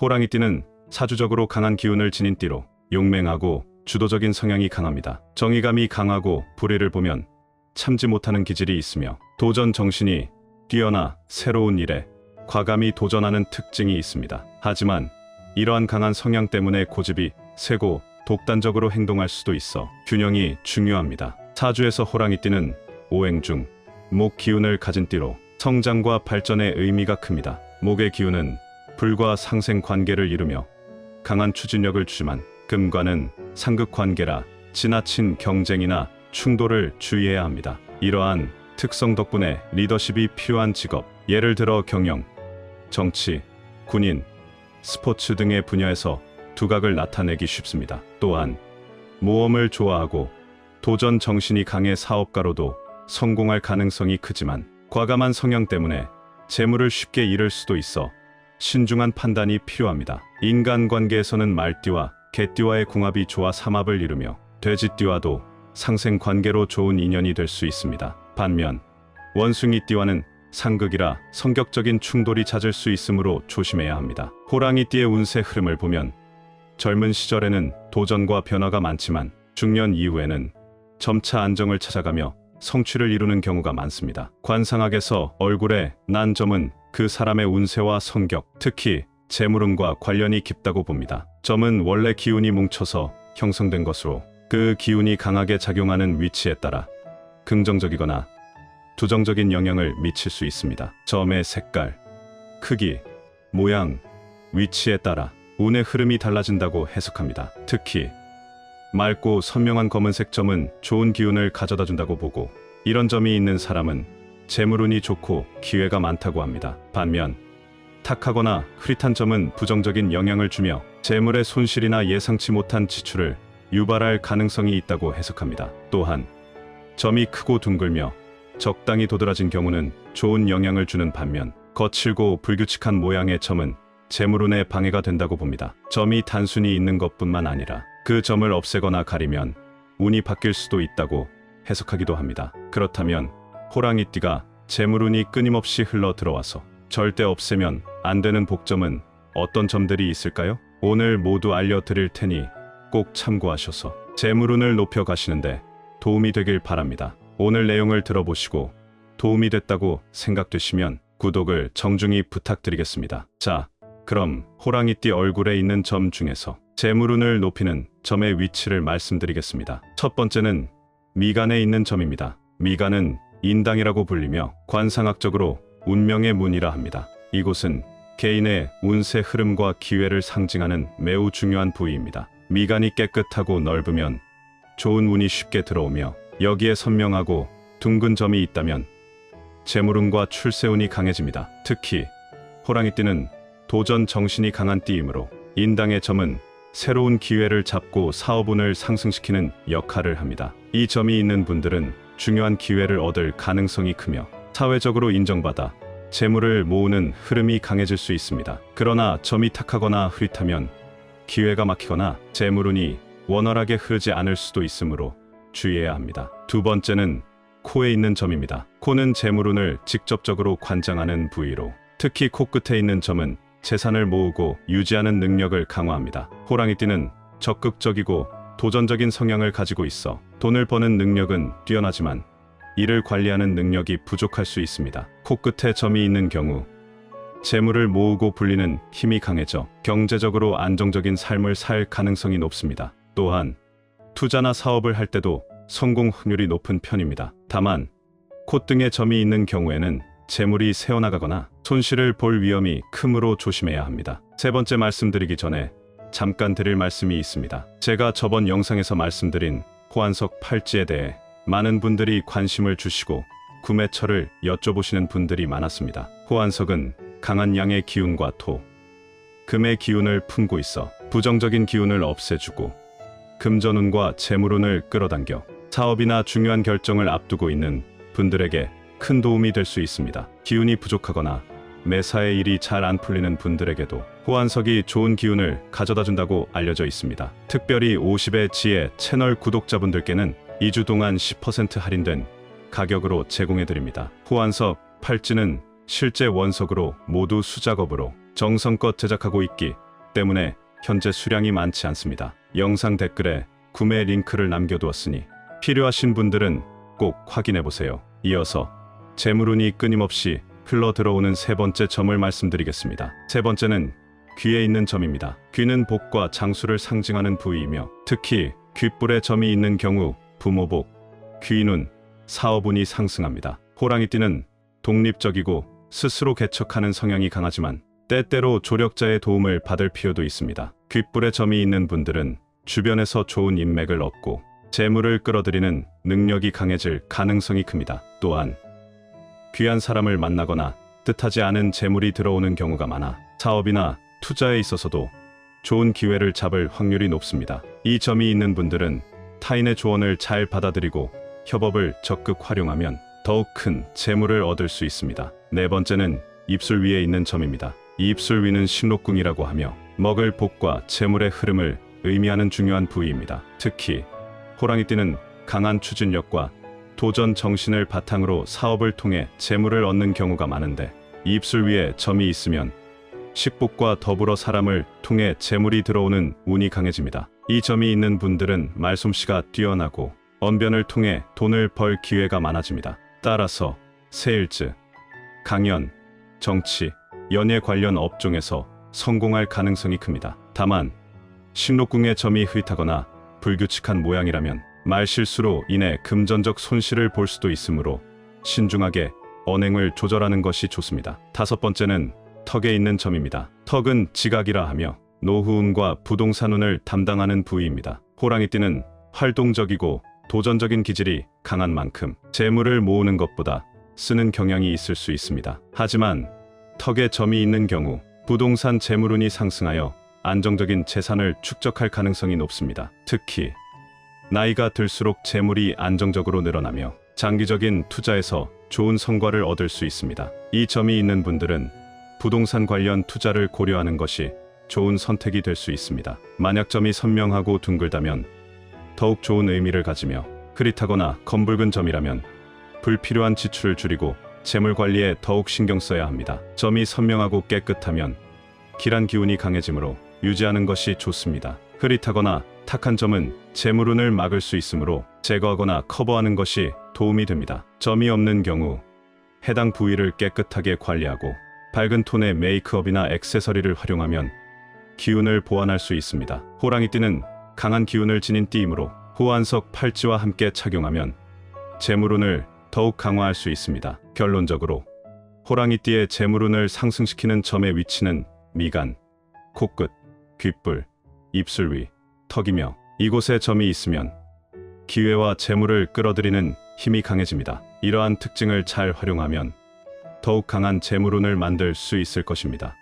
호랑이띠는 사주적으로 강한 기운을 지닌 띠로 용맹하고 주도적인 성향이 강합니다. 정의감이 강하고 불의를 보면 참지 못하는 기질이 있으며 도전 정신이 뛰어나 새로운 일에 과감히 도전하는 특징이 있습니다. 하지만 이러한 강한 성향 때문에 고집이 세고 독단적으로 행동할 수도 있어 균형이 중요합니다. 사주에서 호랑이띠는 오행 중 목 기운을 가진 띠로 성장과 발전의 의미가 큽니다. 목의 기운은 불과 상생 관계를 이루며 강한 추진력을 주지만 금과는 상극 관계라 지나친 경쟁이나 충돌을 주의해야 합니다. 이러한 특성 덕분에 리더십이 필요한 직업, 예를 들어 경영, 정치, 군인, 스포츠 등의 분야에서 두각을 나타내기 쉽습니다. 또한 모험을 좋아하고 도전 정신이 강해 사업가로도 성공할 가능성이 크지만 과감한 성향 때문에 재물을 쉽게 잃을 수도 있어 신중한 판단이 필요합니다. 인간관계에서는 말띠와 개띠와의 궁합이 좋아 삼합을 이루며 돼지띠와도 상생관계로 좋은 인연이 될 수 있습니다. 반면 원숭이띠와는 상극이라 성격적인 충돌이 잦을 수 있으므로 조심해야 합니다. 호랑이띠의 운세 흐름을 보면 젊은 시절에는 도전과 변화가 많지만 중년 이후에는 점차 안정을 찾아가며 성취를 이루는 경우가 많습니다. 관상학에서 얼굴에 난 점은 그 사람의 운세와 성격, 특히 재물운과 관련이 깊다고 봅니다. 점은 원래 기운이 뭉쳐서 형성된 것으로 그 기운이 강하게 작용하는 위치에 따라 긍정적이거나 부정적인 영향을 미칠 수 있습니다. 점의 색깔, 크기, 모양, 위치에 따라 운의 흐름이 달라진다고 해석합니다. 특히 맑고 선명한 검은색 점은 좋은 기운을 가져다 준다고 보고, 이런 점이 있는 사람은 재물운이 좋고 기회가 많다고 합니다. 반면 탁하거나 흐릿한 점은 부정적인 영향을 주며 재물의 손실이나 예상치 못한 지출을 유발할 가능성이 있다고 해석합니다. 또한 점이 크고 둥글며 적당히 도드라진 경우는 좋은 영향을 주는 반면 거칠고 불규칙한 모양의 점은 재물운에 방해가 된다고 봅니다. 점이 단순히 있는 것뿐만 아니라 그 점을 없애거나 가리면 운이 바뀔 수도 있다고 해석하기도 합니다. 그렇다면 호랑이띠가 재물운이 끊임없이 흘러 들어와서 절대 없애면 안 되는 복점은 어떤 점들이 있을까요? 오늘 모두 알려드릴 테니 꼭 참고하셔서 재물운을 높여 가시는데 도움이 되길 바랍니다. 오늘 내용을 들어보시고 도움이 됐다고 생각되시면 구독을 정중히 부탁드리겠습니다. 자, 그럼 호랑이띠 얼굴에 있는 점 중에서 재물운을 높이는 점의 위치를 말씀드리겠습니다. 첫 번째는 미간에 있는 점입니다. 미간은 인당이라고 불리며 관상학적으로 운명의 문이라 합니다. 이곳은 개인의 운세 흐름과 기회를 상징하는 매우 중요한 부위입니다. 미간이 깨끗하고 넓으면 좋은 운이 쉽게 들어오며, 여기에 선명하고 둥근 점이 있다면 재물운과 출세운이 강해집니다. 특히 호랑이띠는 도전 정신이 강한 띠이므로 인당의 점은 새로운 기회를 잡고 사업운을 상승시키는 역할을 합니다. 이 점이 있는 분들은 중요한 기회를 얻을 가능성이 크며 사회적으로 인정받아 재물을 모으는 흐름이 강해질 수 있습니다. 그러나 점이 탁하거나 흐릿하면 기회가 막히거나 재물운이 원활하게 흐르지 않을 수도 있으므로 주의해야 합니다. 두 번째는 코에 있는 점입니다. 코는 재물운을 직접적으로 관장하는 부위로, 특히 코끝에 있는 점은 재산을 모으고 유지하는 능력을 강화합니다. 호랑이띠는 적극적이고 도전적인 성향을 가지고 있어 돈을 버는 능력은 뛰어나지만 이를 관리하는 능력이 부족할 수 있습니다. 코끝에 점이 있는 경우 재물을 모으고 불리는 힘이 강해져 경제적으로 안정적인 삶을 살 가능성이 높습니다. 또한 투자나 사업을 할 때도 성공 확률이 높은 편입니다. 다만 콧등에 점이 있는 경우에는 재물이 새어나가거나 손실을 볼 위험이 크므로 조심해야 합니다. 세 번째 말씀드리기 전에 잠깐 드릴 말씀이 있습니다. 제가 저번 영상에서 말씀드린 호환석 팔찌에 대해 많은 분들이 관심을 주시고 구매처를 여쭤보시는 분들이 많았습니다. 호환석은 강한 양의 기운과 토, 금의 기운을 품고 있어 부정적인 기운을 없애주고 금전운과 재물운을 끌어당겨 사업이나 중요한 결정을 앞두고 있는 분들에게 큰 도움이 될 수 있습니다. 기운이 부족하거나 매사의 일이 잘 안 풀리는 분들에게도 호환석이 좋은 기운을 가져다 준다고 알려져 있습니다. 특별히 50의 지혜 채널 구독자분들께는 2주 동안 10% 할인된 가격으로 제공해드립니다. 호환석 팔찌는 실제 원석으로 모두 수작업으로 정성껏 제작하고 있기 때문에 현재 수량이 많지 않습니다. 영상 댓글에 구매 링크를 남겨두었으니 필요하신 분들은 꼭 확인해보세요. 이어서 재물운이 끊임없이 흘러 들어오는 세 번째 점을 말씀드리겠습니다. 세 번째는 귀에 있는 점입니다. 귀는 복과 장수를 상징하는 부위이며 특히 귓불에 점이 있는 경우 부모복, 귀인운, 사업운이 상승합니다. 호랑이띠는 독립적이고 스스로 개척하는 성향이 강하지만 때때로 조력자의 도움을 받을 필요도 있습니다. 귓불에 점이 있는 분들은 주변에서 좋은 인맥을 얻고 재물을 끌어들이는 능력이 강해질 가능성이 큽니다. 또한 귀한 사람을 만나거나 뜻하지 않은 재물이 들어오는 경우가 많아 사업이나 투자에 있어서도 좋은 기회를 잡을 확률이 높습니다. 이 점이 있는 분들은 타인의 조언을 잘 받아들이고 협업을 적극 활용하면 더욱 큰 재물을 얻을 수 있습니다. 네 번째는 입술 위에 있는 점입니다. 이 입술 위는 신록궁이라고 하며 먹을 복과 재물의 흐름을 의미하는 중요한 부위입니다. 특히 호랑이띠는 강한 추진력과 도전 정신을 바탕으로 사업을 통해 재물을 얻는 경우가 많은데 이 입술 위에 점이 있으면 식복과 더불어 사람을 통해 재물이 들어오는 운이 강해집니다. 이 점이 있는 분들은 말솜씨가 뛰어나고 언변을 통해 돈을 벌 기회가 많아집니다. 따라서 세일즈, 강연, 정치, 연예 관련 업종에서 성공할 가능성이 큽니다. 다만 신록궁의 점이 흐릿하거나 불규칙한 모양이라면 말실수로 인해 금전적 손실을 볼 수도 있으므로 신중하게 언행을 조절하는 것이 좋습니다. 다섯 번째는 턱에 있는 점입니다. 턱은 지각이라 하며 노후운과 부동산운을 담당하는 부위입니다. 호랑이띠는 활동적이고 도전적인 기질이 강한 만큼 재물을 모으는 것보다 쓰는 경향이 있을 수 있습니다. 하지만 턱에 점이 있는 경우 부동산 재물운이 상승하여 안정적인 재산을 축적할 가능성이 높습니다. 특히 나이가 들수록 재물이 안정적으로 늘어나며 장기적인 투자에서 좋은 성과를 얻을 수 있습니다. 이 점이 있는 분들은 부동산 관련 투자를 고려하는 것이 좋은 선택이 될 수 있습니다. 만약 점이 선명하고 둥글다면 더욱 좋은 의미를 가지며 흐릿하거나 검붉은 점이라면 불필요한 지출을 줄이고 재물 관리에 더욱 신경 써야 합니다. 점이 선명하고 깨끗하면 길한 기운이 강해지므로 유지하는 것이 좋습니다. 흐릿하거나 탁한 점은 재물운을 막을 수 있으므로 제거하거나 커버하는 것이 도움이 됩니다. 점이 없는 경우 해당 부위를 깨끗하게 관리하고 밝은 톤의 메이크업이나 액세서리를 활용하면 기운을 보완할 수 있습니다. 호랑이띠는 강한 기운을 지닌 띠이므로 호환석 팔찌와 함께 착용하면 재물운을 더욱 강화할 수 있습니다. 결론적으로 호랑이띠의 재물운을 상승시키는 점의 위치는 미간, 코끝, 귓불, 입술 위, 턱이며 이곳에 점이 있으면 기회와 재물을 끌어들이는 힘이 강해집니다. 이러한 특징을 잘 활용하면 더욱 강한 재물운을 만들 수 있을 것입니다.